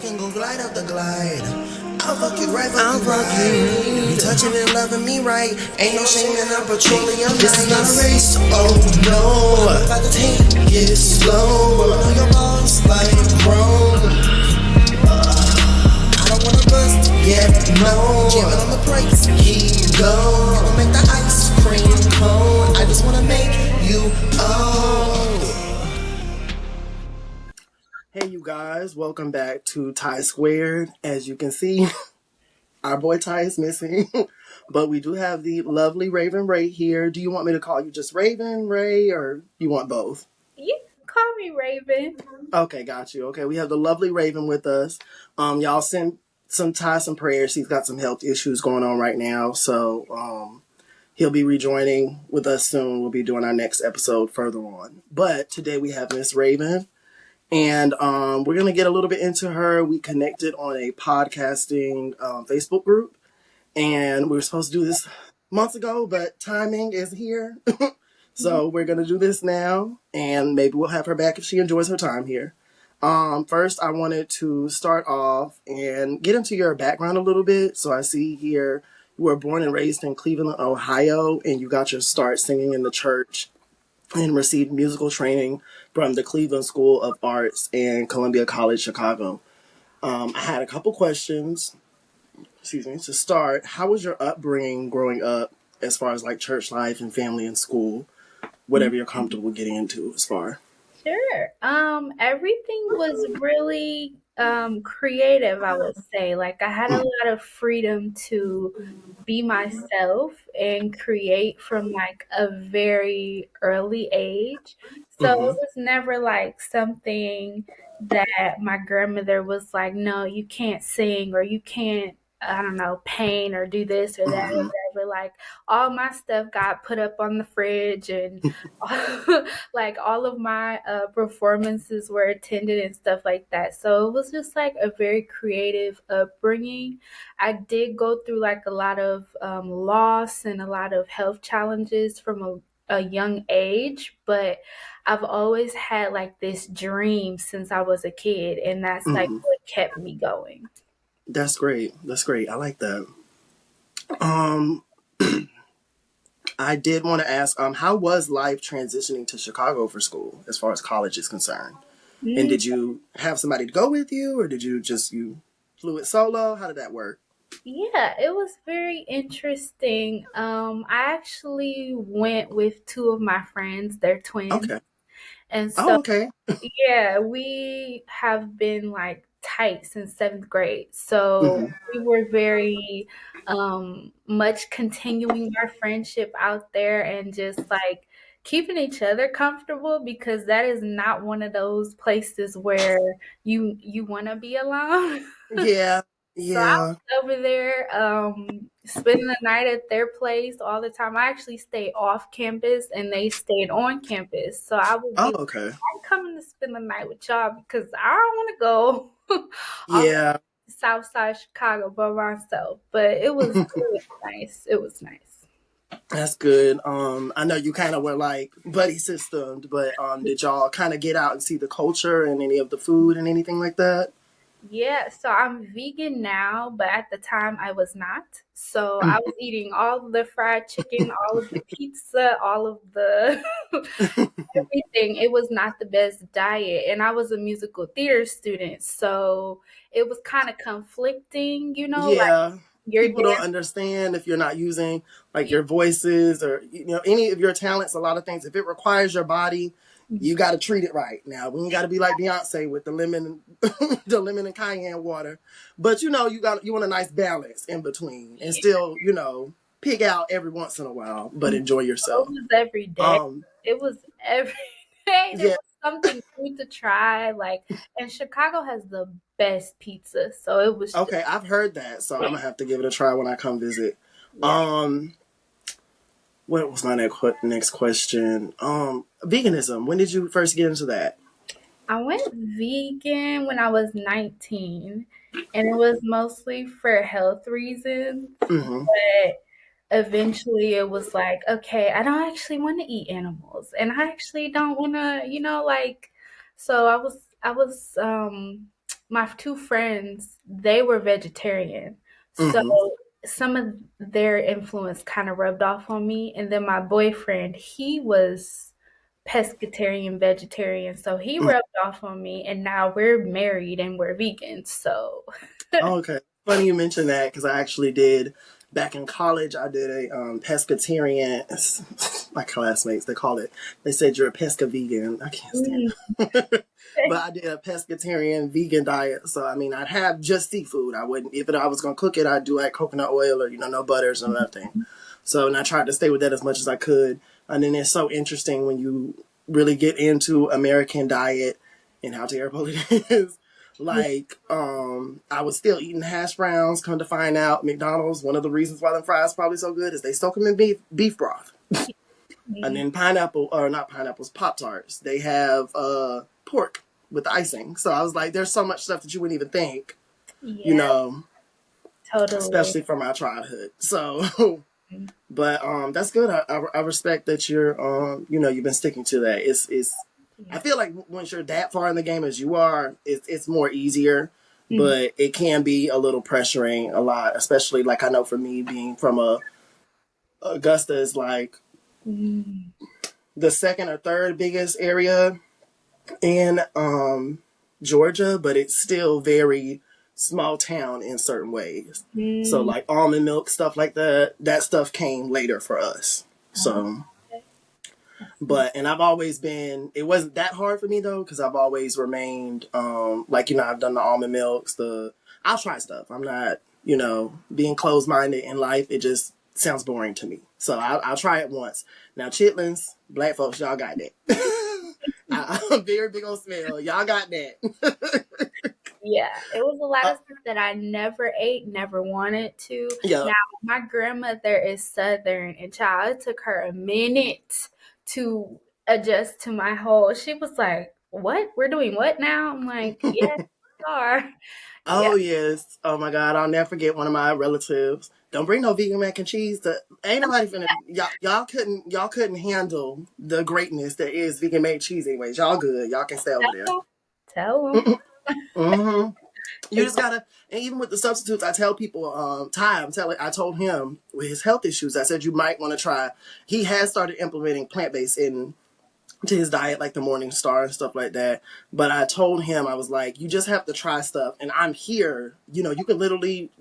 can go glide up the glide. I'll fuck you right, I'll fuck you. You touching and loving me right. Ain't no shame in our petroleum. This is not a race, oh no. I'm about to take it slow. Rolling on your balls like chrome. I don't wanna bust yet, no. Jamming on the brakes, keep going. I'ma make the ice cream cold. I just wanna make you Hey you guys, welcome back to Ty Squared. As you can see, our boy Ty is missing, but we do have the lovely Raven Ray here. Do you want me to call you just Raven Ray, or you want both? You can call me Raven. Okay, got you. Okay, we have the lovely Raven with us. Y'all send some Ty some prayers. He's got some health issues going on right now, so he'll be rejoining with us soon. We'll be doing our next episode further on. But today we have Miss Raven. And we're going to get a little bit into her. We connected on a podcasting Facebook group. And we were supposed to do this months ago, but timing is here. So we're going to do this now. And maybe we'll have her back if she enjoys her time here. First, I wanted to start off and get into your background a little bit. So I see here you were born and raised in Cleveland, Ohio, and you got your start singing in the church and received musical training from the Cleveland School of Arts and Columbia College, Chicago. I had a couple questions, to start. How was your upbringing growing up as far as like church life and family and school? Whatever you're comfortable getting into as far. Sure. Everything was really creative, I would say. Like I had a lot of freedom to be myself and create from like a very early age. So it Mm-hmm. was never like something that my grandmother was like, no, you can't sing or you can't, I don't know, paint or do this or that or Mm-hmm. whatever. Like all my stuff got put up on the fridge and like all of my performances were attended and stuff like that. So it was just like a very creative upbringing. I did go through like a lot of loss and a lot of health challenges from a young age, but I've always had like this dream since I was a kid, and that's like Mm-hmm. what kept me going. That's great. That's great. I like that. Um, I did want to ask, how was life transitioning to Chicago for school as far as college is concerned? And Mm, did you have somebody to go with you, or did you flew it solo? How did that work? yeah, it was very interesting. I actually went with two of my friends, they're twins. Okay. And so, Oh, okay. yeah, we have been like tight since seventh grade. So Hmm. we were very much continuing our friendship out there and just like keeping each other comfortable because that is not one of those places where you want to be alone. Yeah. So I Yeah. was over there, spending the night at their place all the time. I actually stayed off campus and they stayed on campus. So I would be Oh, like, okay. I'm coming to spend the night with y'all because I don't want to go all the way Yeah. to South Side Chicago by myself. But it was nice. It was nice. That's good. I know you kind of were like buddy systemed, but did y'all kind of get out and see the culture and any of the food and anything like that? Yeah, so I'm vegan now, but at the time I was not. So I was eating all of the fried chicken, all of the pizza, all of the everything. It was not the best diet. And I was a musical theater student. So it was kind of conflicting, like Yeah. your People don't dance. understand if you're not using like your voices or any of your talents. A lot of things. If it requires your body, you got to treat it right. Now we ain't got to be like Beyonce with the lemon, the lemon and cayenne water. But you want a nice balance in between and still pig out every once in a while, but enjoy It yourself. was every day. Um. It was every day. There Yeah. was something new to try. Like, and Chicago has the best pizza. So it was just, Okay. I've heard that, so I'm gonna have to give it a try when I come visit. yeah. Um. What was my next question? Veganism. When did you first get into that? I went vegan when I was 19, and it was mostly for health reasons. Hmm. But eventually it was like, okay, I don't actually want to eat animals, and I actually don't want to, like, so I was my two friends, they were vegetarian. So Mm-hmm. some of their influence kind of rubbed off on me. And then my boyfriend, he was pescatarian, vegetarian. So he Mm. rubbed off on me. And now we're married and we're vegans. So, Oh, okay. Funny you mentioned that because I actually did back in college. I did a pescatarian. My classmates they call it. They said you're a pesca vegan. I can't stand mm, it. But I did a pescatarian vegan diet. So I mean, I'd have just seafood. I wouldn't if I was gonna cook it. I'd do like coconut oil or no butters or nothing. So and I tried to stay with that as much as I could. And then it's so interesting when you really get into American diet and how terrible it is. yeah, Like, I was still eating hash browns. Come to find out, McDonald's, one of the reasons why the fries probably so good is they soak them in beef broth. And mm, then pineapple, or not pineapples, Pop Tarts. They have pork with icing. So I was like, there's so much stuff that you wouldn't even think, you yeah, know, totally. especially from my childhood. So, but that's good. I respect that you're you've been sticking to that. It's I Yeah. feel like once you're that far in the game as you are, it's more easier, Mm, but it can be a little pressuring a lot, especially like I know for me being from Augusta is like mm, the second or third biggest area in Georgia, but it's still very small town in certain ways. So mm. like almond milk stuff like that stuff came later for us. Oh, So okay. That's but and I've always been it wasn't that hard for me though because I've always remained like I've done the almond milks the I'll try stuff. I'm not being closed minded in life. It just sounds boring to me. So I'll try it once. Now chitlins, black folks, y'all got that. I'm very big on smell. Y'all got that. Yeah, it was a lot uh, of stuff that I never ate, never wanted to. yeah. Now, my grandmother is Southern, and child, it took her a minute to adjust to my whole. She was like, "What? We're doing what now?" I'm like, "Yes, we are." Yeah, Oh yes. Oh my God. I'll never forget one of my relatives. Don't bring no vegan mac and cheese. To ain't nobody finna y'all couldn't handle the greatness that is vegan mac and cheese. Anyways, y'all good. Y'all can stay over there. tell them. Tell them. Mm-hmm. You just gotta. And even with the substitutes, I tell people. I told him with his health issues. I said you might want to try. He has started implementing plant based in to his diet, like the Morning Star and stuff like that. But I told him, I was like, you just have to try stuff. And I'm here. You can literally,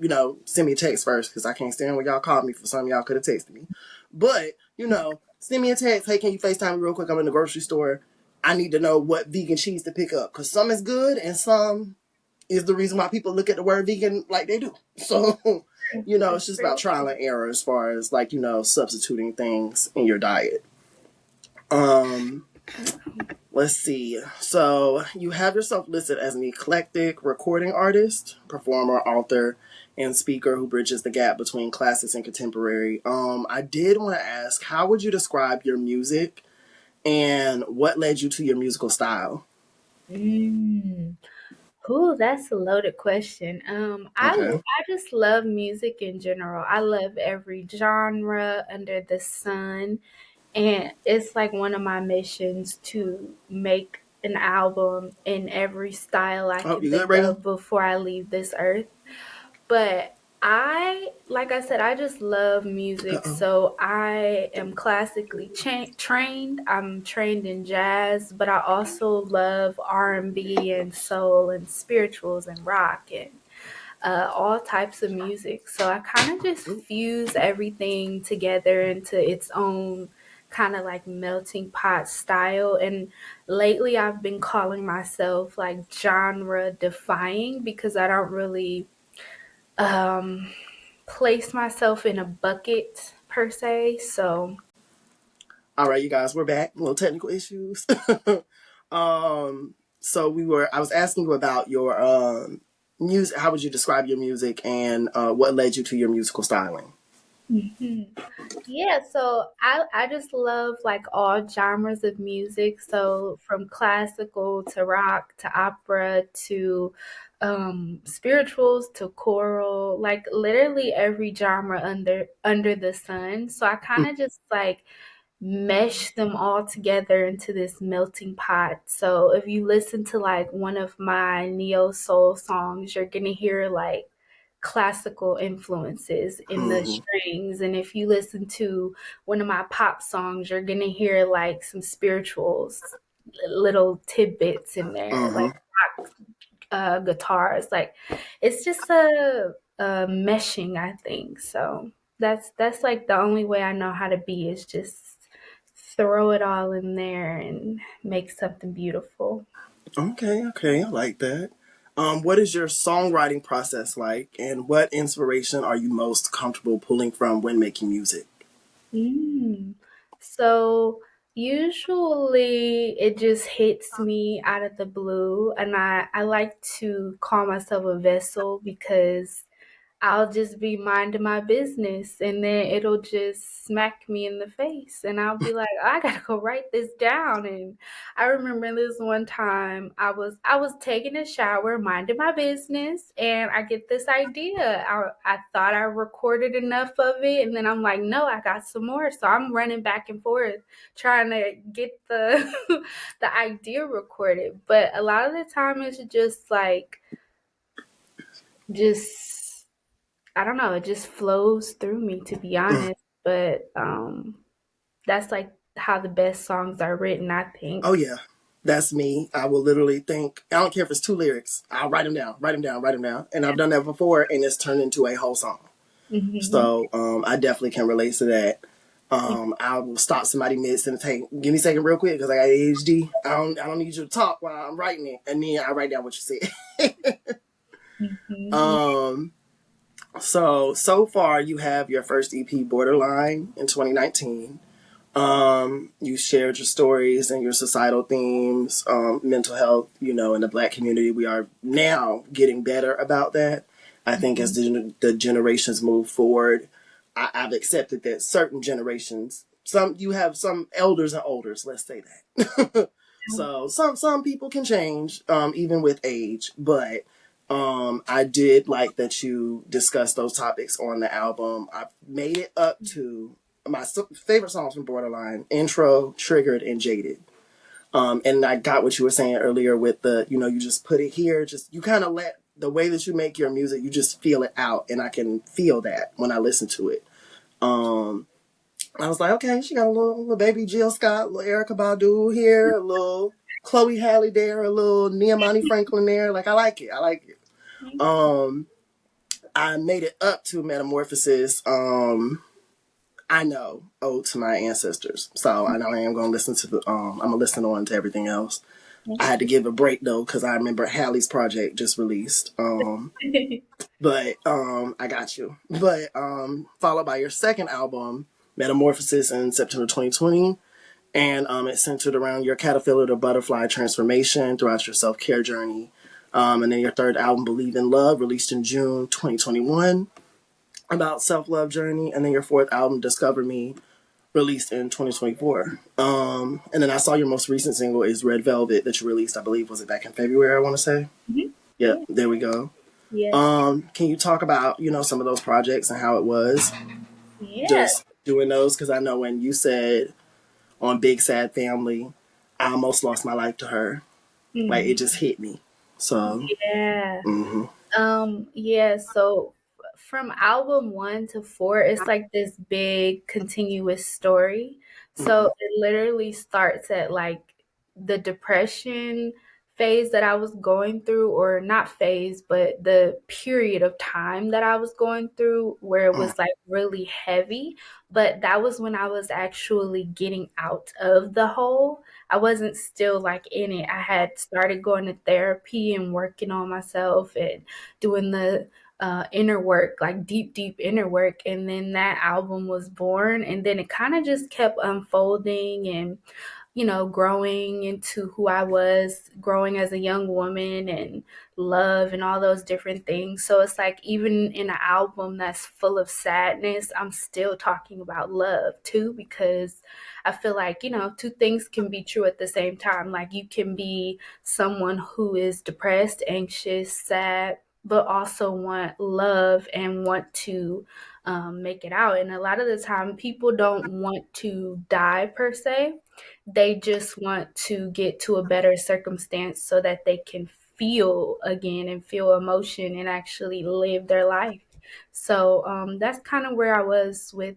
send me a text first because I can't stand when y'all called me for something y'all could have texted me. But, send me a text. Hey, can you FaceTime me real quick? I'm in the grocery store. I need to know what vegan cheese to pick up because some is good and some is the reason why people look at the word vegan like they do. So, That's it's just about true. trial and error as far as like, substituting things in your diet. Um, Let's see. So you have yourself listed as an eclectic recording artist, performer, author, and speaker who bridges the gap between classics and contemporary. I did want to ask, how would you describe your music and what led you to your musical style? Mm. Ooh, that's a loaded question. Okay. I just love music in general. I love every genre under the sun, and it's like one of my missions to make an album in every style I Oh, can you good, think Reagan? of before I leave this earth. But like I said, I just love music. Uh-oh. So I am classically trained. I'm trained in jazz, but I also love R&B and B and soul and spirituals and rock and all types of music. So I kind of just Ooh. fuse everything together into its own kind of like melting pot style. And lately I've been calling myself like genre defying because I don't really um, place myself in a bucket per se. So, All right, you guys, we're back. Little technical issues. So I was asking you about your music. How would you describe your music and what led you to your musical styling? mhm. Yeah, so I just love like all genres of music. So from classical to rock to opera to spirituals to choral, like literally every genre under the sun. So I kind of just like mesh them all together into this melting pot. So if you listen to like one of my neo soul songs, you're gonna hear like classical influences in the Mm-hmm. strings. And if you listen to one of my pop songs, you're gonna hear like some spirituals, little tidbits in there, Mm-hmm. like guitars. Like it's just a meshing, I think. So that's like the only way I know how to be is just throw it all in there and make something beautiful. Okay, okay, I like that. What is your songwriting process like, and what inspiration are you most comfortable pulling from when making music? Mm. So usually it just hits me out of the blue, and I like to call myself a vessel because I'll just be minding my business and then it'll just smack me in the face and I'll be like, I gotta go write this down. And I remember this one time I was taking a shower, minding my business, and I get this idea. I thought I recorded enough of it, and then I'm like, no, I got some more. So I'm running back and forth trying to get the the idea recorded. But a lot of the time it's just like just I don't know, it just flows through me to be Mm. honest, but that's like how the best songs are written, I Oh think. yeah, that's me. I will literally think. I don't care if it's two lyrics. I'll write them down, write them down, write them down, and I've done that before, and it's turned into a whole song. Mhm. So I definitely can relate to that. I will stop somebody mid sentence. Hey, give me a second, real quick, because I got ADHD. I don't need you to talk while I'm writing it, and then I write down what you said. Mhm. um, so far you have your first EP, Borderline, in 2019. You shared your stories and your societal themes, mental health, in the Black community. We are now getting better about that. I think as Mhm. the generations move forward, I've accepted that certain generations, you have some elders and olders, let's say that. So some people can change, even with age, but I did like that you discussed those topics on the album. I've made it up to my favorite songs from Borderline: Intro, Triggered, and Jaded. And I got what you were saying earlier with the, you just put it here, just you kind of let the way that you make your music, you just feel it out, and I can feel that when I listen to it. Um, I was like, okay, she got a little baby Jill Scott, a little Erica Badu here, a little Chloe Halle there, a little Nehemiah Franklin there. Like I like it, I like it. Um, I made it up to Metamorphosis. I know, owed to my ancestors. So I know I am going to listen to I'm going to listen on to everything else. I had to give a break though, because I remember Hallie's project just released. But I got you. But followed by your second album, Metamorphosis, in September 2020. And it's centered around your caterpillar to butterfly transformation throughout your self care journey. And then your third album, Believe in Love, released in June 2021, about self love journey. And then your fourth album, Discover Me, released in 2024. And then I saw your most recent single is Red Velvet that you released, I believe, was it back in February, I want to say? Mhm. Yep, Yeah. there we go. Yes. Can you talk about, some of those projects and how it was Yeah. just doing those? Because I know when you said on Big Sad Family, I almost lost my life to her. Like, it Mhm. just hit me. So, Yeah. mm-hmm, Yeah, so from album 1 to 4, it's like this big continuous story. mm-hmm, So it literally starts at like the depression phase that I was going through, or not phase, but the period of time that I was going through where it mm, was like really heavy. But that was when I was actually getting out of the hole. I wasn't still like in it. I had started going to therapy and working on myself and doing the inner work, like deep, deep inner work. And then that album was born. And then it kind of just kept unfolding and, growing into who I was, growing as a young woman and love and all those different things. So it's like, even in an album that's full of sadness, I'm still talking about love too, because I feel like, two things can be true at the same time. Like, you can be someone who is depressed, anxious, sad, but also want love and want to make it out. And a lot of the time, people don't want to die per se. They just want to get to a better circumstance so that they can feel again and feel emotion and actually live their life. So that's kind of where I was with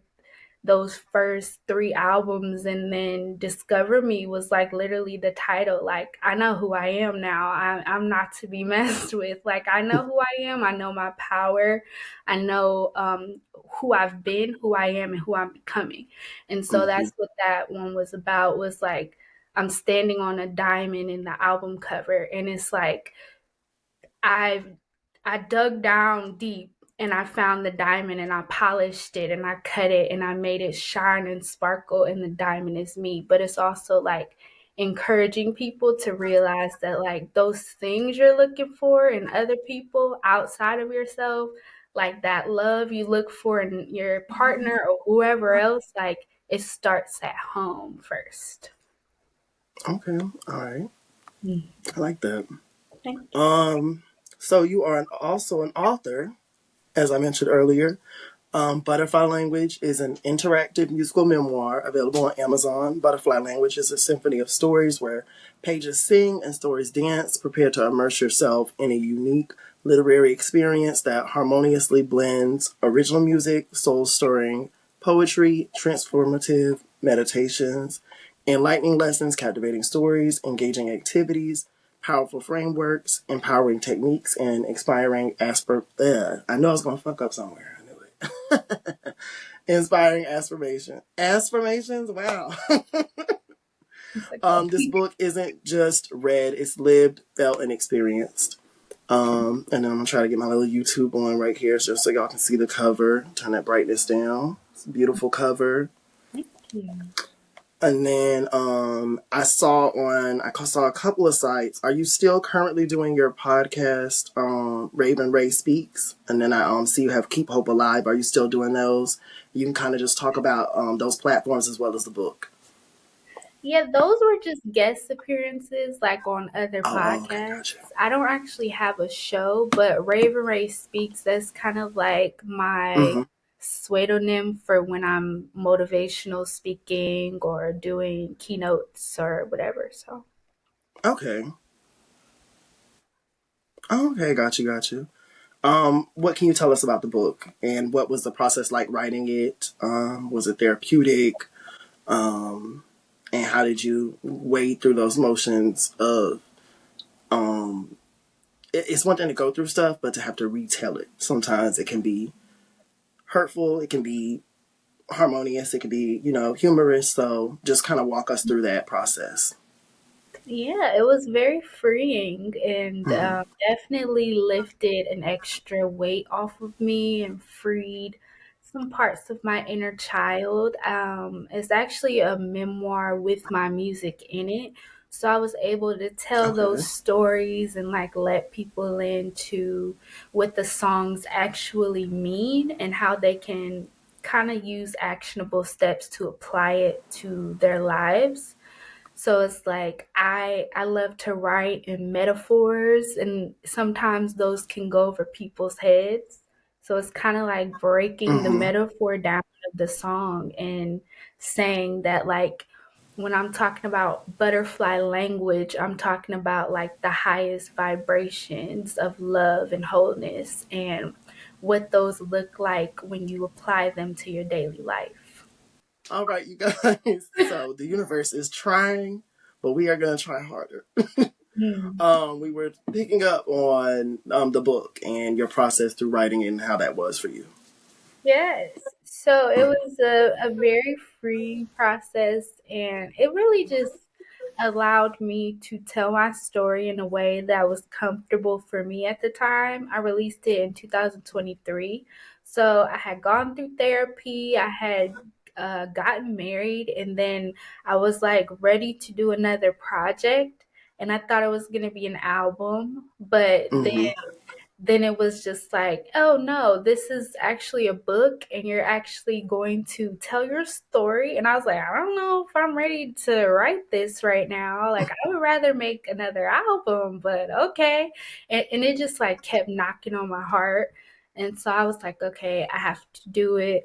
those first three albums. And then Discover Me was like literally the title. Like, I know who I am now. I'm not to be messed with. Like, I know who I am. I know my power. I know who I've been, who I am, and who I'm becoming. And so Hmm. that's what that one was about, was like I'm standing on a diamond in the album cover. And it's like I've I dug down deep and I found the diamond and I polished it and I cut it and I made it shine and sparkle, and the diamond is me. But it's also like encouraging people to realize that like those things you're looking for in other people outside of yourself, like that love you look for in your partner or whoever else, like it starts at home first. Okay, all right. Mm. I like that. Thank you. Um, so you are also an author, as I mentioned earlier. Butterfly Language is an interactive musical memoir available on Amazon. Butterfly Language is a symphony of stories where pages sing and stories dance. Prepare to immerse yourself in a unique literary experience that harmoniously blends original music, soul stirring poetry, transformative meditations, enlightening lessons, captivating stories, engaging activities, powerful frameworks, empowering techniques, and inspiring I know I was going to fuck up somewhere. I knew it. Inspiring aspirations. Wow. It's okay. This book isn't just read, it's lived, felt, and experienced. And then I'm gonna try to get my little YouTube on right here just so y'all can see the cover. Turn that brightness down. It's a beautiful cover. Thank you. And then I saw a couple of sites. Are you still currently doing your podcast, Raven Ray Speaks? And then I see you have Keep Hope Alive. Are you still doing those? You can kind of just talk about those platforms as well as the book. Yeah, those were just guest appearances like on other Oh, okay, podcasts. gotcha. I don't actually have a show, but Raven Ray Speaks, that's kind of like my Mm-hmm. pseudonym for when I'm motivational speaking or doing keynotes or whatever. So, Okay. Oh, okay, got you, got you. What can you tell us about the book and what was the process like writing it? Was it therapeutic? Um, and how did you wade through those motions of um, it's one thing to go through stuff, but to have to retell it. Sometimes it can be hurtful, it can be harmonious, it can be, humorous. So just kind of walk us through that process. yeah, it was very freeing and Mm-hmm. definitely lifted an extra weight off of me and freed some parts of my inner child. It's actually a memoir with my music in it. So I was able to tell those Okay. stories and like let people into what the songs actually mean and how they can kind of use actionable steps to apply it to their lives. So it's like I love to write in metaphors, and sometimes those can go over people's heads. So it's kind of like breaking the Mm-hmm. metaphor down of the song and saying that like when I'm talking about butterfly language, I'm talking about like the highest vibrations of love and wholeness and what those look like when you apply them to your daily life. All right, you guys. So the universe is trying, but we are going to try harder. Hmm. We were picking up on the book and your process through writing it and how that was for you. Yes. So it Mm. was a very free process, and it really just allowed me to tell my story in a way that was comfortable for me at the time. I released it in 2023. So I had gone through therapy, I had gotten married, and then I was like ready to do another project. And I thought it was going to be an album, but then Mm-hmm. then it was just like, oh no, this is actually a book and you're actually going to tell your story. And I was like, I don't know if I'm ready to write this right now. Like, I would rather make another album, but okay. And it just like kept knocking on my heart. And so I was like, okay, I have to do it.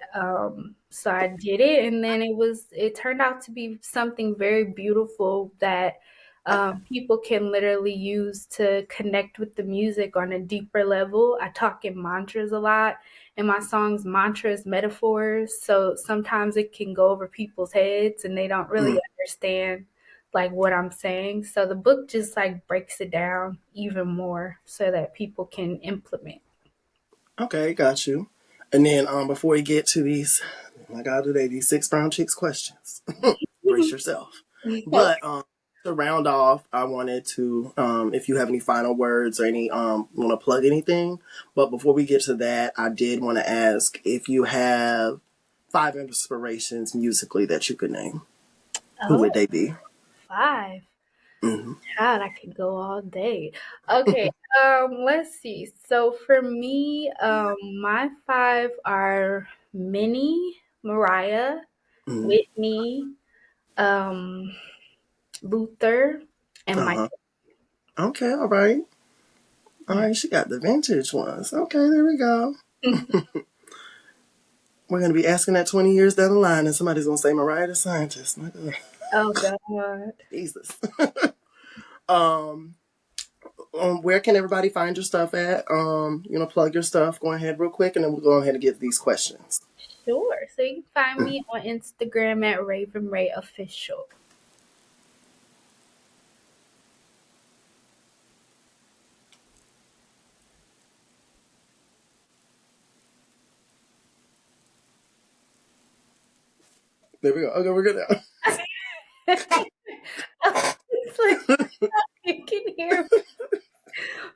So I did it. And then it turned out to be something very beautiful that people can literally use to connect with the music on a deeper level. I talk in mantras a lot. In my songs, mantras, metaphors. So sometimes it can go over people's heads and they don't really Mm. understand like what I'm saying. So the book just like breaks it down even more so that people can implement. Okay, got you. And then before we get to these, my God, today these 6 brown chicks questions, brace yourself. Okay. But to round off, I wanted to, if you have any final words or any want to plug anything. But before we get to that, I did want to ask if you have 5 inspirations musically that you could name. Who would Oh, they be? 5. Hmm. God, I could go all day. Okay, let's see. So for me, my 5 are Minnie, Mariah, Hmm. Whitney, um, Luther, and Uh Mike. huh. Okay, all right. All right, she got the vintage ones. Okay, there we go. We're going to be asking that 20 years down the line, and somebody's going to say Mariah the Scientist. My God. Oh God. Jesus. um, where can everybody find your stuff at? Plug your stuff. Go ahead real quick, and then we'll go ahead and get these questions. Sure. So you can find me on Instagram at Raven Ray Official. There we go. Okay, we're good now. It's like you can hear me.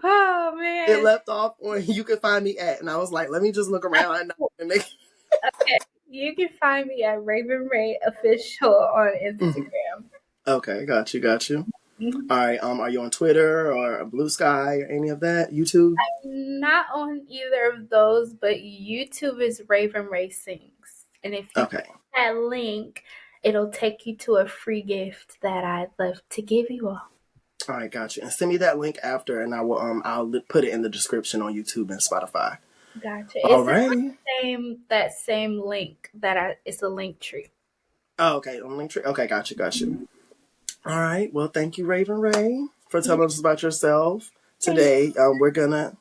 Oh It man. left off on you can find me at, and I was like, let me just look around and make. Okay. You can find me at Raven Ray Official on Instagram. Okay, got you, got you. Mhm. All right. Are you on Twitter or Blue Sky or any of that? YouTube? Not on either of those, but YouTube is Raven Ray Sings. And if you click Okay. that link, it'll take you to a free gift that I'd love to give you all. All right, got you. And send me that link after, and I'll put it in the description on YouTube and Spotify. Gotcha. All It's the righty. same that same link that it's a link tree. Oh, okay. On Linktree. Okay, got you, got you. All right. Well, thank you, Raven Ray, for telling us about yourself Thank today. We're gonna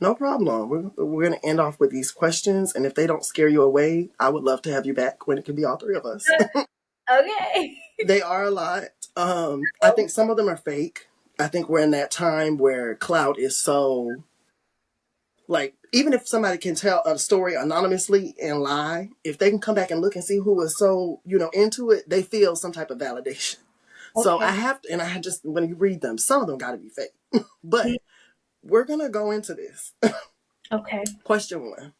no problem. We're gonna end off with these questions, and if they don't scare you away, I would love to have you back when it can be all 3 of us. you. Okay. They are a lot. I think some of them are fake. I think we're in that time where clout is so like even if somebody can tell a story anonymously and lie, if they can come back and look and see who was so into it, they feel some type of validation. So I Okay. have to, and I just when you read them, some of them got to be fake. But we're gonna go into this. Okay. Question one: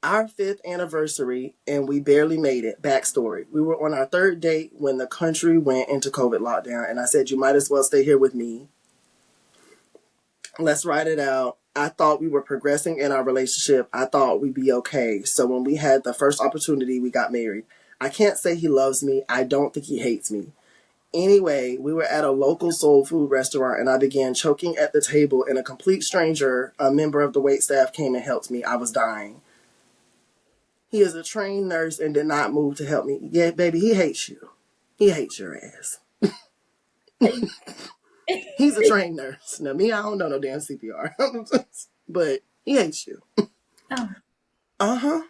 our 5th anniversary, and we barely made it. Backstory: we were on our 3rd date when the country went into COVID lockdown, and I said, "You might as well stay here with me. Let's ride it out." I thought we were progressing in our relationship. I thought we'd be okay. So when we had the first opportunity, we got married. I can't say he loves me. I don't think he hates me. Anyway, we were at a local soul food restaurant and I began choking at the table, and a complete stranger, a member of the wait staff, came and helped me. I was dying. He is a trained nurse and did not move to help me. Yeah, baby, he hates you. He hates your ass. He's a trained nurse. Now, me, I don't know no damn CPR. But he hates you. Oh. Uh huh.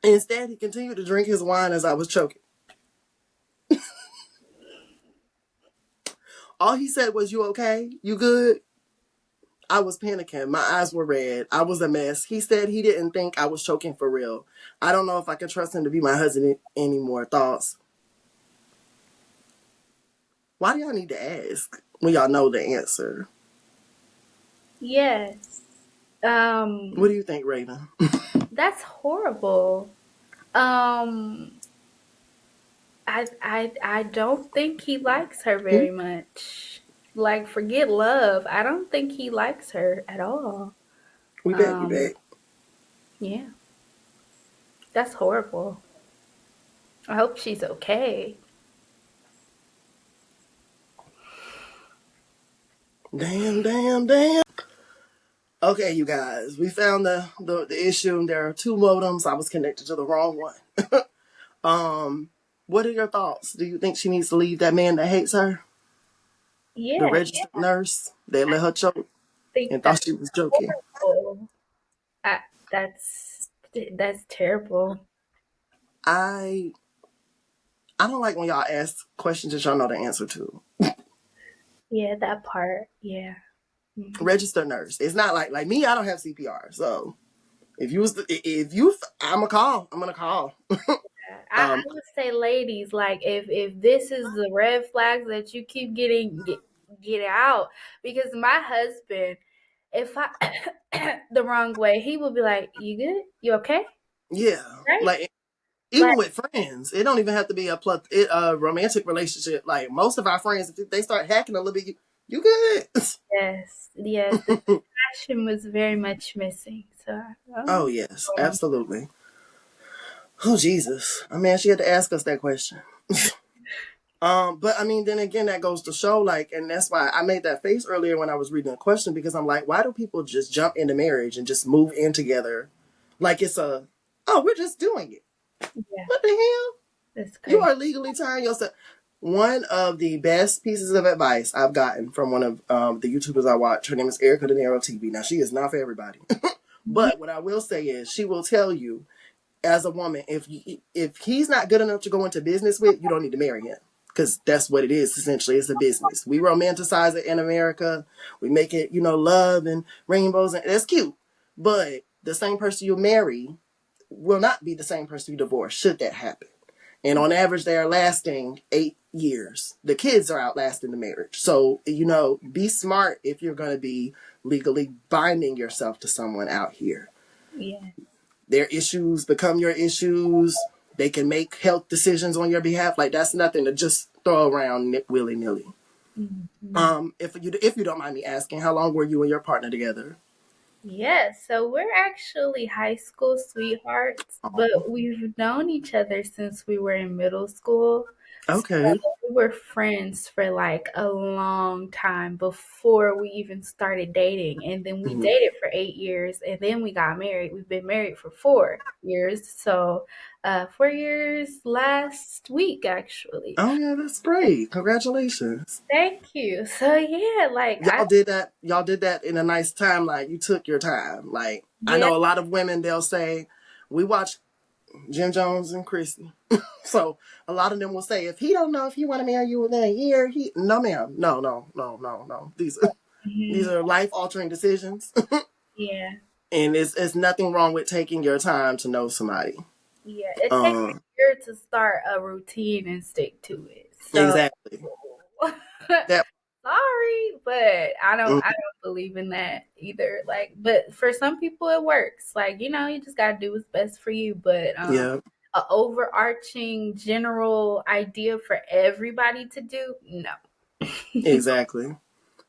Instead, he continued to drink his wine as I was choking. All he said was, "You okay? You good?" I was panicking. My eyes were red. I was a mess. He said he didn't think I was choking for real. I don't know if I can trust him to be my husband anymore. Thoughts? Why do y'all need to ask when y'all know the answer? Yes. What Um, do you think, Raven? that's horrible. Um, I don't think he likes her Hmm? very much. Like, forget love. I don't think he likes her at all. We bet, we Um, bet. yeah, that's horrible. I hope she's okay. Damn, damn, damn. Okay, you guys, we found the issue. There are two modems. I was connected to the wrong one. What are your thoughts? Do you think she needs to leave that man that hates her? The Yeah, registered nurse that let her choke think and that's thought she was joking. horrible. I, that's terrible. I I don't like when y'all ask questions that y'all know the answer to. Yeah, that part. Yeah. Mhm. Registered nurse. It's not like me. I don't have CPR, so if you, I'm gonna call. I um, would say, ladies, like if this is the red flags that you keep getting, get out. Because my husband, if I the wrong way, he will be like, "You good? You okay? yeah, Right?" like Like, even with friends, it don't even have to be a romantic relationship. Like most of our friends, if they start hacking a little bit, you good. yes, yes, the passion was very much missing. So I don't know Oh what's yes, going on. absolutely. Oh Jesus, I mean, she had to ask us that question. But I mean, then again, that goes to show, like, and that's why I made that face earlier when I was reading the question, because I'm like, why do people just jump into marriage and just move in together, like it's oh, we're just doing it. Yeah, What the hell? that's You crazy. are legally tying yourself. One of the best pieces of advice I've gotten from one of the YouTubers I watch, her name is Erica De Niro TV. Now, she is not for everybody, Mhm. but what I will say is, she will tell you as a woman, if he's not good enough to go into business with, you don't need to marry him. Because that's what it is, essentially. It's a business. We romanticize it in America. We make it, love and rainbows, and that's cute. But the same person you marry will not be the same person you divorce, should that happen. And on average, they are lasting 8 years. The kids are outlasting the marriage. So, be smart if you're going to be legally binding yourself to someone out here. Yeah. Their issues become your issues. They can make health decisions on your behalf. Like that's nothing to just throw around willy nilly. Mhm. If you don't mind me asking, how long were you and your partner together? Yes, so we're actually high school sweethearts, but Oh, we've known each other since we were in middle school. So okay. we were friends for like a long time before we even started dating. And then we Mhm. dated for 8 years and then we got married. We've been married for 4 years. So 4 years last week, actually. Oh yeah, that's great. Congratulations. Thank you. So yeah, like I, Y'all did that in a nice timeline. You took your time. Like I yeah. know a lot of women, they'll say, we watch Jim Jones and Chrissy. So a lot of them will say, if he don't know if he want to marry you within a year, he no ma'am, no, no, no, no, no. These Mhm. are life altering decisions, Yeah. and it's nothing wrong with taking your time to know somebody. Yeah, it takes Um, a year to start a routine and stick to it. So exactly. That. sorry, but I Mm, don't believe in that either. Like, but for some people it works. Like, you just gotta do what's best for you. But yeah, a overarching general idea for everybody to do, no. exactly.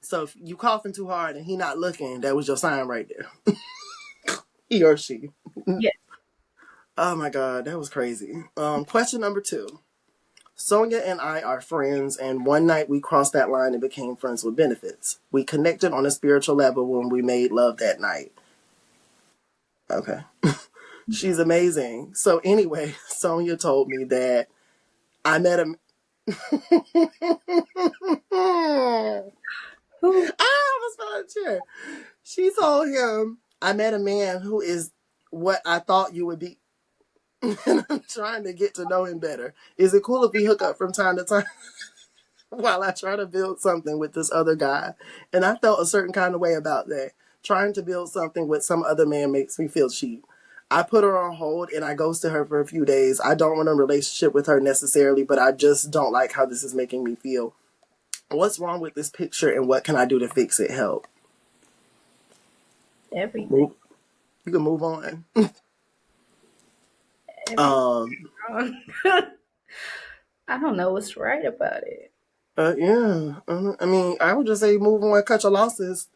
So if you coughing too hard and he not looking, that was your sign right there. He or she. Yeah. Oh my god, that was crazy. Question number 2. Sonia and I are friends, and one night we crossed that line and became friends with benefits. We connected on a spiritual level when we made love that night. Okay. She's amazing. So, anyway, Sonia told me that I met him. Who? I was fell out chair. She told him, I met a man who is what I thought you would be. And I'm trying to get to know him better. Is it cool if we hook up from time to time? While I try to build something with this other guy. And I felt a certain kind of way about that. Trying to build something with some other man makes me feel cheap. I put her on hold and I ghosted her for a few days. I don't want a relationship with her necessarily, but I just don't like how this is making me feel. What's wrong with this picture and what can I do to fix it? Help. Everything. Move. You can move on. Everything Um, wrong. I don't know what's right about it. Yeah. I mean, I would just say move on, cut your losses.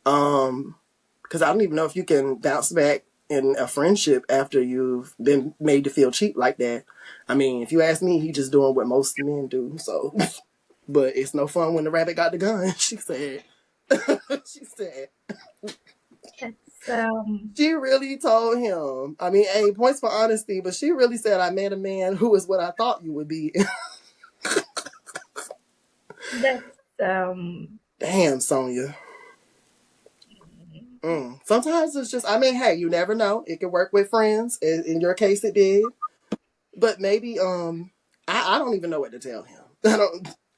Because I don't even know if you can bounce back in a friendship after you've been made to feel cheap like that. I mean, if you ask me, he just doing what most men do. So, but it's no fun when the rabbit got the gun. She said. She said. It's She really told him. I mean, hey, points for honesty, but she really said, "I met a man who is what I thought you would be." that's Damn, Sonia. Sometimes it's just, I mean, hey, you never know. It can work with friends. In your case, it did. But maybe, I don't even know what to tell him.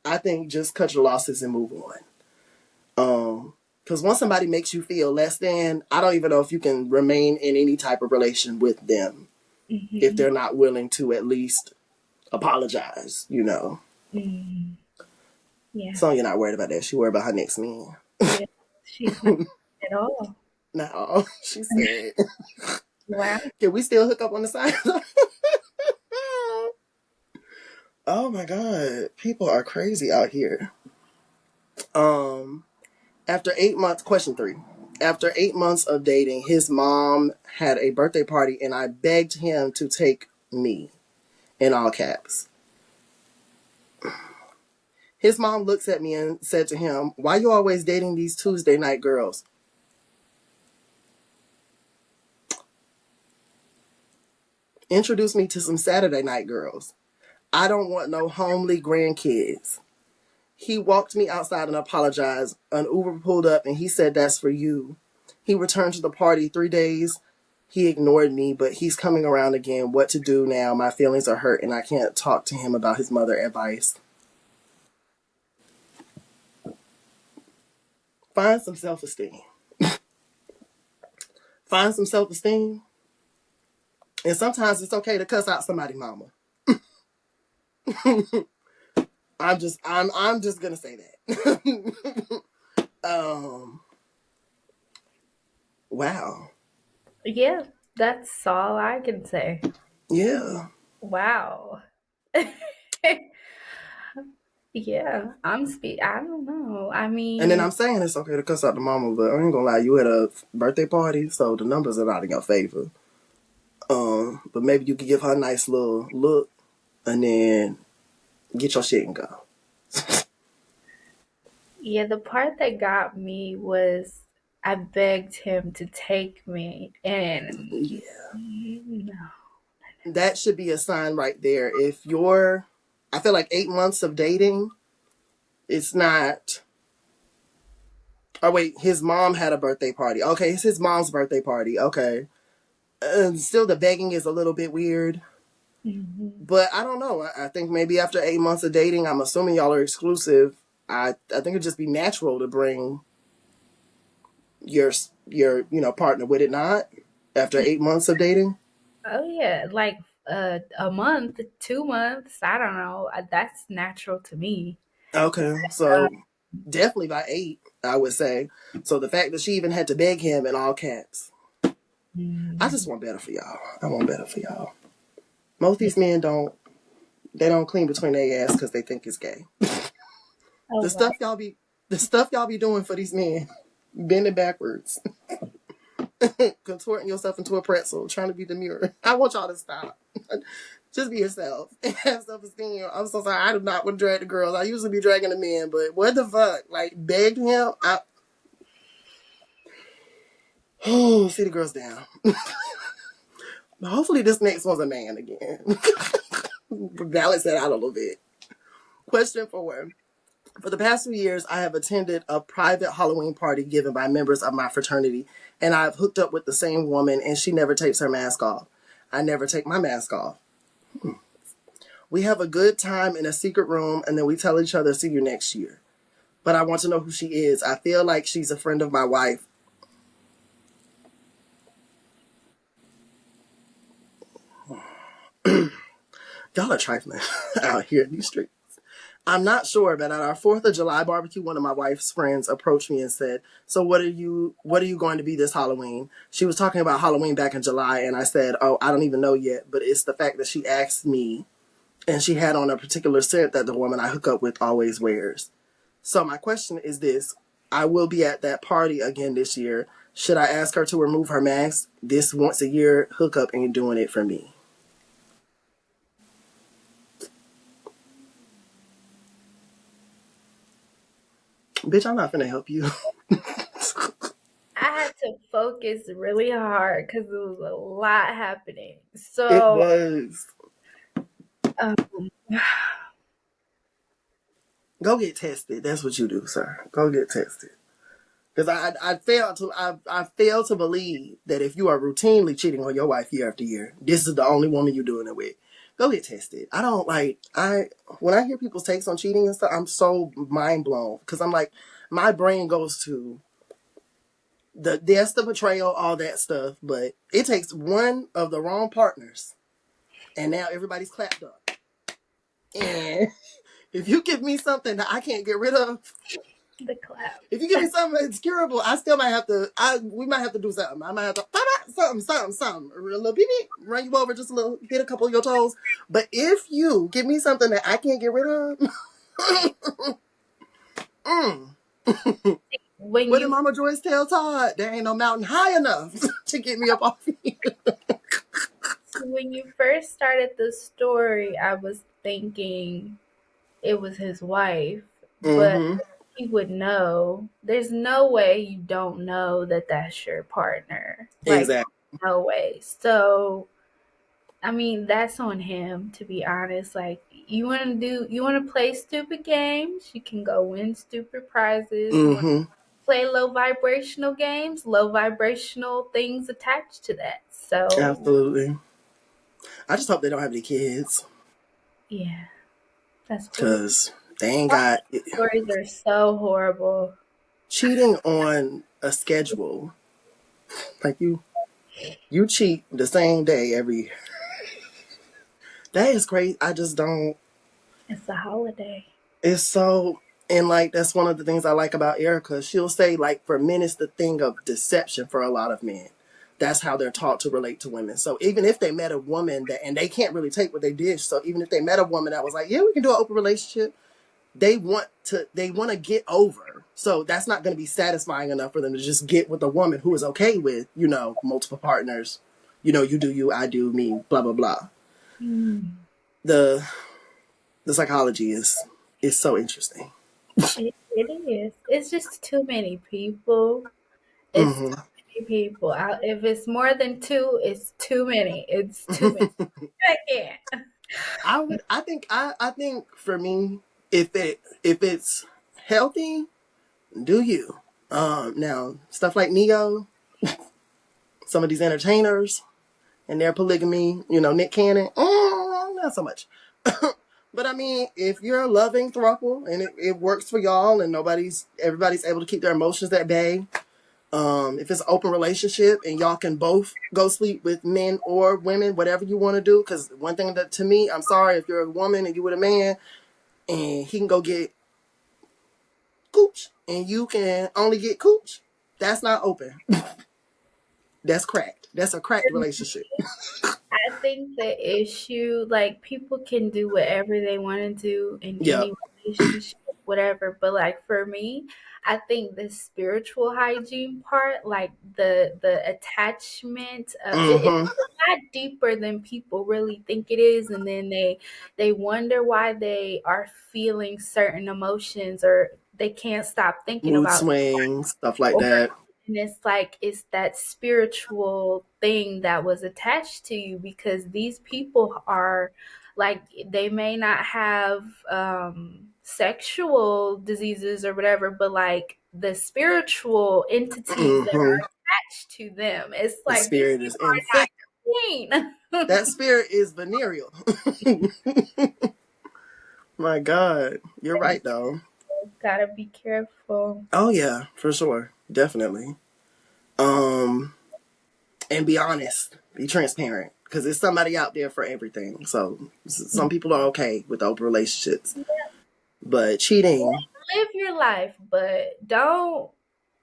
I think just cut your losses and move on. Because once somebody makes you feel less than, I don't even know if you can remain in any type of relation with them if mm-hmm, they're not willing to at least apologize, you know. mm, yeah, Sonya not worried about that. She worried about her next man. yeah. She's not at all. No, she said, Wow. can we still hook up on the side? Oh my God. People are crazy out here. Um, After 8 months, question three. After 8 months of dating, his mom had a birthday party and I begged him to take me, in all caps. His mom looks at me and said to him, "Why you always dating these Tuesday night girls? Introduce me to some Saturday night girls. I don't want no homely grandkids." He walked me outside and apologized. An Uber pulled up and he said, "That's for you." He returned to the party 3 days. He ignored me, but he's coming around again. What to do now? My feelings are hurt and I can't talk to him about his mother advice. Find some self esteem. Find some self esteem. And sometimes it's okay to cuss out somebody's mama. I'm just gonna say that. um wow. Yeah, that's all I can say. Yeah. Wow. Yeah, I don't know. I And then mean, I'm saying it's okay to cuss out the mama, but I ain't gonna lie, you at a birthday party, so the numbers are not in your favor. But maybe you could give her a nice little look and then get your shit and go. yeah, the part that got me was I begged him to take me, and Yeah. no. That should be a sign right there. If you're, I feel like 8 months of dating, it's not. Oh wait, his mom had a birthday party. Okay, it's his mom's birthday party. Okay, still the begging is a little bit weird, Mhm. but I don't know. I think maybe after 8 months of dating, I'm assuming y'all are exclusive. I think it'd just be natural to bring your partner. Would it not? After 8 months of dating. Oh yeah, like a month, 2 months. I don't know. That's natural to me. Okay, Uh, so definitely by 8, I would say. So the fact that she even had to beg him in all caps, I just mm, want better for y'all. I want better for y'all. Most of these men don't. They don't clean between their ass because they think it's gay. oh The wow. stuff y'all be, the stuff y'all be doing for these men, bending backwards, contorting yourself into a pretzel, trying to be demure. I want y'all to stop. Just be yourself and have self esteem. I'm so sorry. I do not want to drag the girls. I usually be dragging the men, but what the fuck? Like begged him. Oh, see the girls down. Hopefully this next one's a man again. Balance that out a little bit. Question 4. For the past 2 years, I have attended a private Halloween party given by members of my fraternity, and I've hooked up with the same woman, and she never takes her mask off. I never take my mask off. We have a good time in a secret room, and then we tell each other, "See you next year." But I want to know who she is. I feel like she's a friend of my wife. Y'all are trifling out here in these streets. I'm not sure, but at our 4th of July barbecue, one of my wife's friends approached me and said, "So what are you going to be this Halloween?" She was talking about Halloween back in July, and I said, "Oh, I don't even know yet, but it's the fact that she asked me and she had on a particular scent that the woman I hook up with always wears. So my question is this: I will be at that party again this year. Should I ask her to remove her mask? This once a year hookup ain't doing it for me. Bitch, I'm not finna help you. I had to focus really hard because there was a lot happening. It So, was. um, Go get tested. That's what you do, sir. Go get tested. Because I fail to believe that if you are routinely cheating on your wife year after year, this is the only woman you're doing it with. Go get tested. I don't like when I hear people's takes on cheating and stuff, I'm so mind blown because I'm like, my brain goes to the betrayal, all that stuff, but it takes one of the wrong partners, and now everybody's clapped up. And if you give me something that I can't get rid of, the clap. if you give me something that's curable, I still might have to. We might have to do something. I might have to something. A little beep, run you over just a little, hit a couple of your toes. But if you give me something that I can't get rid of, mm, When what did you Mama Joyce tell Todd? There ain't no mountain high enough to get me up off you. when you first started the story, I was thinking it was his wife, but Mm-hmm. he would know. There's no way you don't know that that's your partner. Like, Exactly. no way. So, I mean, that's on him, to be honest. Like, you want to play stupid games, you can go win stupid prizes. You want Mm-hmm. to play low vibrational games, low vibrational things attached to that. So, Absolutely. I just hope they don't have any kids yeah, that's horrible. because they ain't got Stories are so horrible. cheating on a schedule. Like you cheat the same day every year. That is crazy. I just don't. It's a holiday. It's so. And like that's one of the things I like about Erica. She'll say like for men it's the thing of deception for a lot of men. That's how they're taught to relate to women. So even if they met a woman that and they can't really take what they did, so even if they met a woman that was like, yeah, we can do an open relationship, they want to get over. So that's not going to be satisfying enough for them to just get with a woman who is okay with, multiple partners. You do you, I do me, blah blah blah. Mm. The the psychology is so interesting. It is. It's just too many people. It's too Hmm. many people. If it's more than two, it's too many. It's too many. I can't. I think for me, if it's healthy, do you. Now stuff like Neo, some of these entertainers and their polygamy, Nick Cannon, not so much. But I mean, if you're a loving throuple and it works for y'all and everybody's able to keep their emotions at bay, if it's an open relationship and y'all can both go sleep with men or women, whatever you want to do. Because one thing that to me, I'm sorry if you're a woman and you with a man and he can go get cooch and you can only get cooch, that's not open. That's cracked. That's a cracked relationship. I think the issue, like, people can do whatever they want to do in Yep. any relationship, whatever. But like for me, I think the spiritual hygiene part, like the attachment, it's Mm-hmm. a lot deeper than people really think it is, and then they wonder why they are feeling certain emotions or they can't stop thinking Mood about swings, stuff like over, that. and it's like it's that spiritual thing that was attached to you because these people are like they may not have sexual diseases or whatever, but like the spiritual entities that Mm-hmm. are attached to them, it's The like these spirit is people are infected. not clean. That spirit is venereal. My God, you're right though. Gotta be careful. Oh yeah, for sure, definitely. Um, and be honest, be transparent, because there's somebody out there for everything. So some people are okay with open relationships, but cheating Live your life, but don't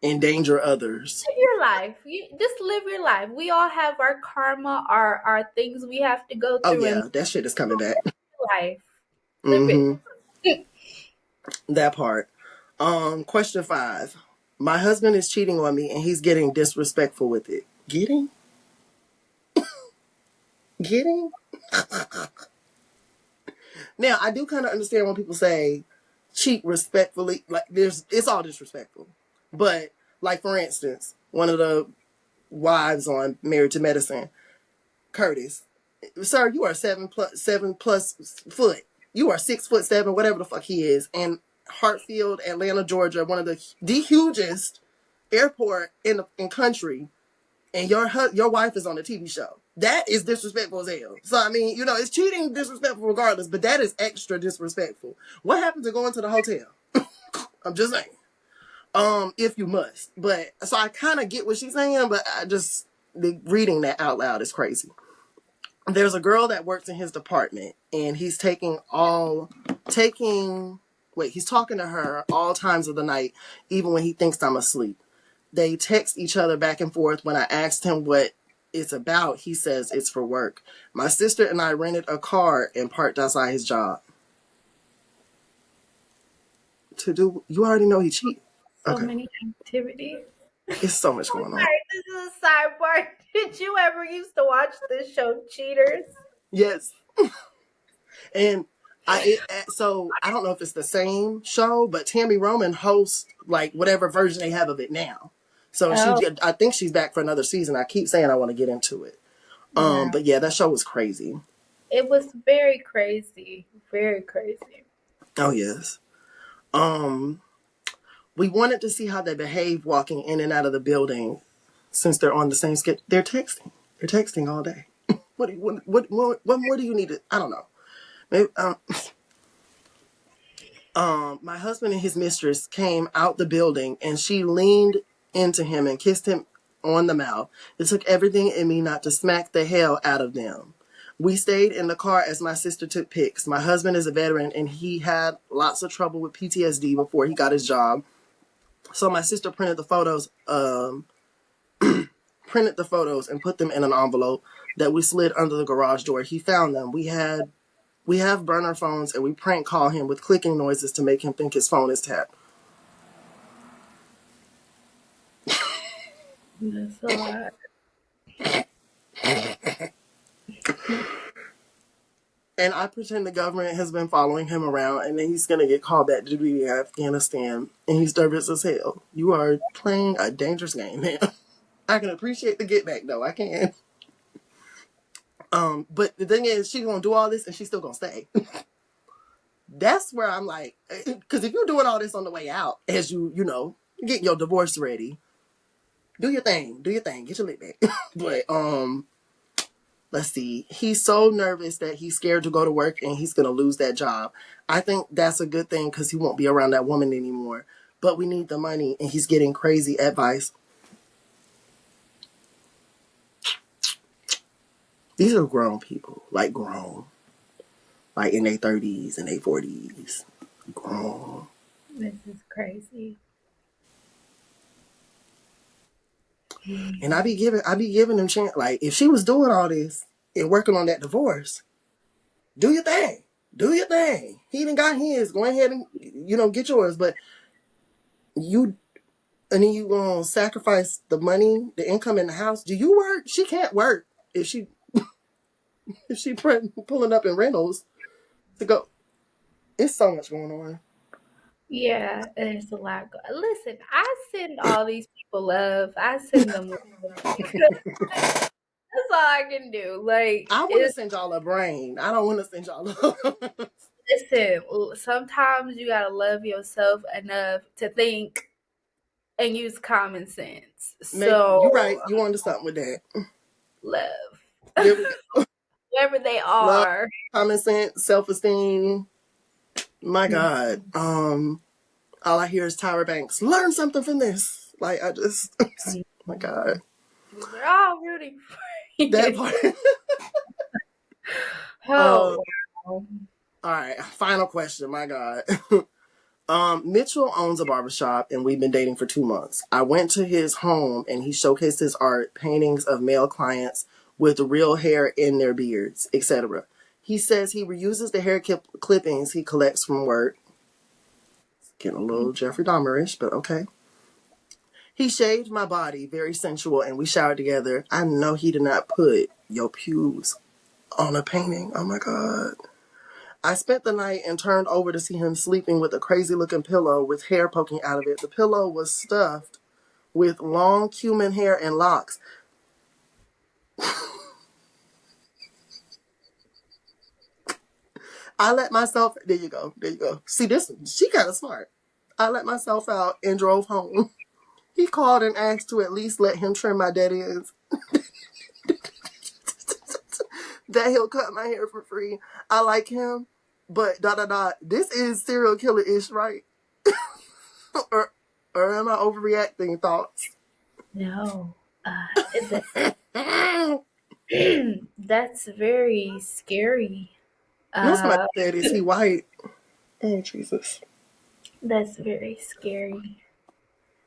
endanger others. live your life. You just live your life. We all have our karma, our things we have to go Oh through, and yeah, that shit is coming back. life. Live Mm-hmm. it. That part. Question 5. My husband is cheating on me and he's getting disrespectful with it. Getting? Getting? Now, I do kind of understand when people say cheat respectfully. Like, it's all disrespectful. But, like, for instance, one of the wives on Married to Medicine, Curtis, sir, you are 7+ foot. You are 6'7", whatever the fuck he is. And Hartfield, Atlanta, Georgia, one of the hugest airport in country, and your wife is on a TV show. That is disrespectful as hell. So I mean, it's cheating disrespectful regardless, but that is extra disrespectful. What happened to going to the hotel? I'm just saying. If you must. But so I kind of get what she's saying, but reading that out loud is crazy. There's a girl that works in his department, and he's he's talking to her all times of the night, even when he thinks I'm asleep. They text each other back and forth. When I asked him what it's about, he says it's for work. My sister and I rented a car and parked outside his job. You already know he cheated. So Okay. many activities. It's so much going on. Sorry, this is a sidebar. Did you ever used to watch this show, Cheaters? Yes. And so I don't know if it's the same show, but Tammy Roman hosts like whatever version they have of it now. So Oh, I think she's back for another season. I keep saying I want to get into it. wow. But yeah, that show was crazy. It was very crazy. Very crazy. Oh yes. We wanted to see how they behave walking in and out of the building since they're on the same schedule. They're texting. They're texting all day. What more do you need to? I don't know. Maybe, my husband and his mistress came out the building and she leaned into him and kissed him on the mouth. It took everything in me not to smack the hell out of them. We stayed in the car as my sister took pics. My husband is a veteran and he had lots of trouble with PTSD before he got his job. So my sister printed the photos and put them in an envelope that we slid under the garage door. He found them. We have burner phones and we prank call him with clicking noises to make him think his phone is tapped. That's a lot. And I pretend the government has been following him around and then he's going to get called back to duty in Afghanistan. And he's nervous as hell. You are playing a dangerous game, man. I can appreciate the get back, though. I can. But the thing is, she's going to do all this and she's still going to stay. That's where I'm like, because if you're doing all this on the way out, as get your divorce ready, do your thing, get your lick back. But, let's see. He's so nervous that he's scared to go to work and he's going to lose that job. I think that's a good thing because he won't be around that woman anymore. But we need the money and he's getting crazy advice. These are grown people, like grown. Like in their 30s and their 40s. Grown. This is crazy. And I be giving them chance. Like, if she was doing all this and working on that divorce, do your thing. Do your thing. He even got his. Go ahead and, get yours. But and then you gonna sacrifice the money, the income in the house. Do you work? She can't work if she pulling up in rentals to go. It's so much going on. Yeah, there's a lot. Listen, I send all these people love. I send them love because that's all I can do. Like, I want to send y'all a brain. I don't want to send y'all love. listen, sometimes you gotta love yourself enough to think and use common sense. So, You're right. You onto something with that. love. There we go. Wherever they Love, are. common sense, self-esteem. My God. All I hear is Tyra Banks. Learn something from this. Like, I just, my God. We're all rooting for you. That part. Oh, wow. All right. Final question. My God. Mitchell owns a barbershop and we've been dating for 2 months. I went to his home and he showcased his art, paintings of male clients with real hair in their beards, etc. He says he reuses the hair clippings he collects from work. Getting a little Jeffrey Dahmerish, but okay. He shaved my body, very sensual, and we showered together. I know he did not put your pubes on a painting. Oh my God. I spent the night and turned over to see him sleeping with a crazy looking pillow with hair poking out of it. The pillow was stuffed with long human hair and locks. I let myself, there you go. See this, she kind of smart. I let myself out and drove home. He called and asked to at least let him trim my dead ends. That he'll cut my hair for free. I like him, but ... This is serial killer-ish, right? or am I overreacting? Thoughts? No. That's very scary. Somebody Uh, said, is he white? Oh, Jesus. that's very scary.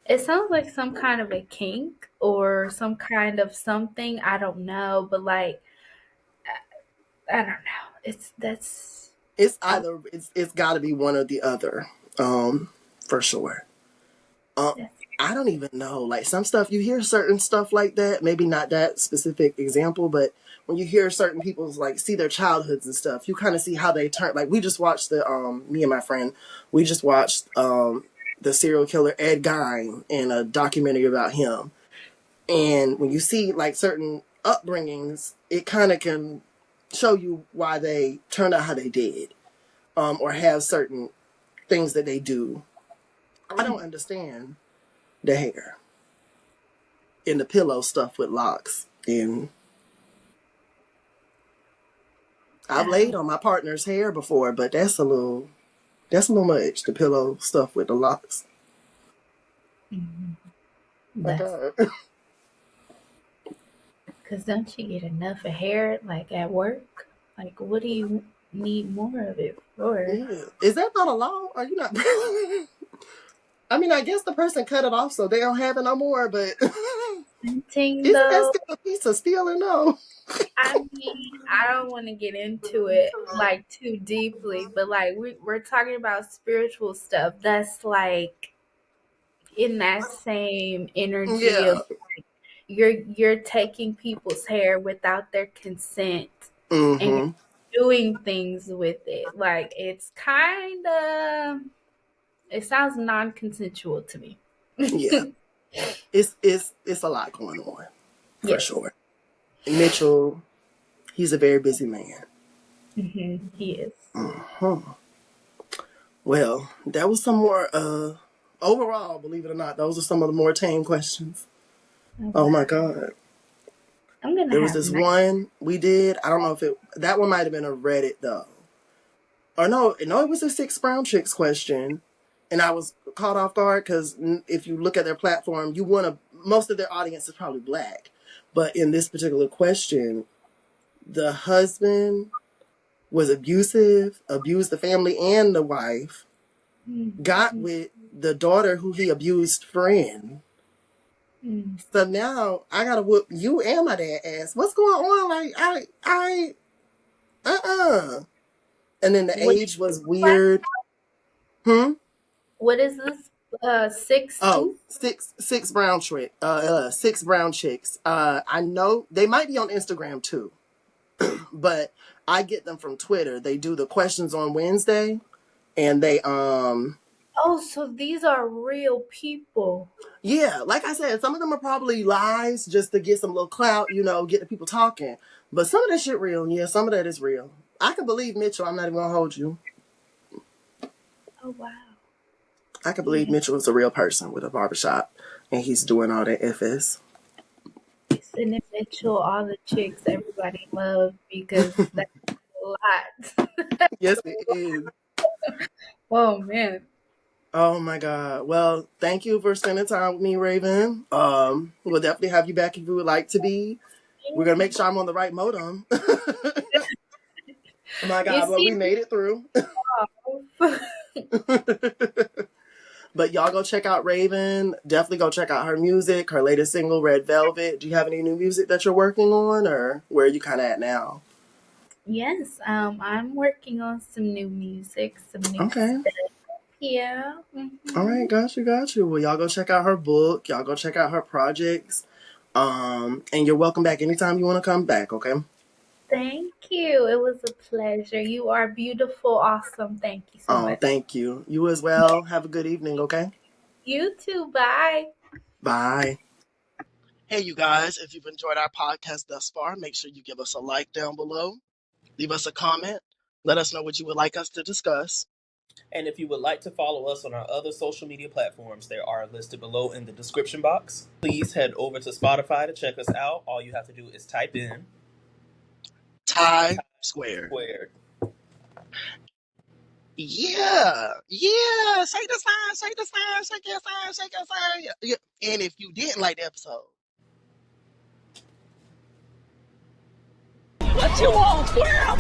It sounds like some kind of a kink or some kind of something. I don't know, but like I don't know. It's Um, either, it's got to be one or the other, for sure. Um, that's I don't even know. Like some stuff, you hear certain stuff like that. Maybe not that specific example, but when you hear certain people's like see their childhoods and stuff, you kind of see how they turn. Like we just watched me and my friend, we just watched the serial killer Ed Gein and a documentary about him. And when you see like certain upbringings, it kind of can show you why they turned out how they did, or have certain things that they do. I don't understand the hair in the pillow stuff with locks. And I've I laid don't. on my partner's hair before, but that's a little much. The pillow stuff with the locks. Mhm. My That's God. because don't you get enough of hair like at work? Like, what do you need more of it for? Yeah. Is that not a law? Are you not? I mean, I guess the person cut it off so they don't have it no more, but Painting isn't that though, still a piece of stealing though? I mean, I don't want to get into it like too deeply, but like we're talking about spiritual stuff. That's like in that same energy of Yeah. you're taking people's hair without their consent and Mm-hmm. you're doing things with it. Like it's kind of it sounds non-consensual to me. Yeah. It's a lot going on for Yes. sure. And Mitchell, he's a very busy man. He is. Uh-huh. Well, that was some more overall, believe it or not, those are some of the more tame questions. Oh Oh my wow. God. I'm gonna There was have this night. one we did. I don't know if that one might have been a Reddit though. Or no, it was a Six Brown Chicks question. And I was caught off guard because if you look at their platform, most of their audience is probably black. But in this particular question, the husband was abusive, abused the family and the wife, got Mm, with the daughter who he abused friend. mm. So now I gotta whoop you and my dad ass. What's going on? Like uh-uh. And then the What age was class? weird. Hmm? What is this? Six Oh, who? six brown trick. Six brown chicks. I know they might be on Instagram too, but I get them from Twitter. They do the questions on Wednesday, and they Oh, so these are real people. yeah, like I said, some of them are probably lies just to get some little clout, get the people talking. But some of that shit real. Yeah, some of that is real. I can believe Mitchell. I'm not even gonna hold you. Oh wow. I can believe Yeah. Mitchell is a real person with a barbershop, and he's doing all that FS. Sending Mitchell all the chicks everybody loves because that's a lot. Yes, it is. Oh man. Oh my God. Well, thank you for spending time with me, Raven. We'll definitely have you back if you would like to be. We're gonna make sure I'm on the right modem. My You God, but see we made it through. But y'all go check out Raven. Definitely go check out her music, her latest single, Red Velvet. Do you have any new music that you're working on, or where are you kind of at now? Yes, I'm working on some new music, some new Okay. stuff. Yeah. All right, got you, got you. Well, y'all go check out her book. Y'all go check out her projects. And you're welcome back anytime you want to come back, okay? Thank you. It was a pleasure. You are beautiful, awesome. Thank you so Oh, much. thank you. You as well. Have a good evening, okay? You too. Bye. Bye. Hey, you guys, if you've enjoyed our podcast thus far, make sure you give us a like down below. Leave us a comment. Let us know what you would like us to discuss. And if you would like to follow us on our other social media platforms, they are listed below in the description box. Please head over to Spotify to check us out. All you have to do is type in Tie squared. squared. Yeah, yeah. Shake the sign, shake the sign, shake your sign, shake your sign. Yeah. And if you didn't like the episode, What you want, square up,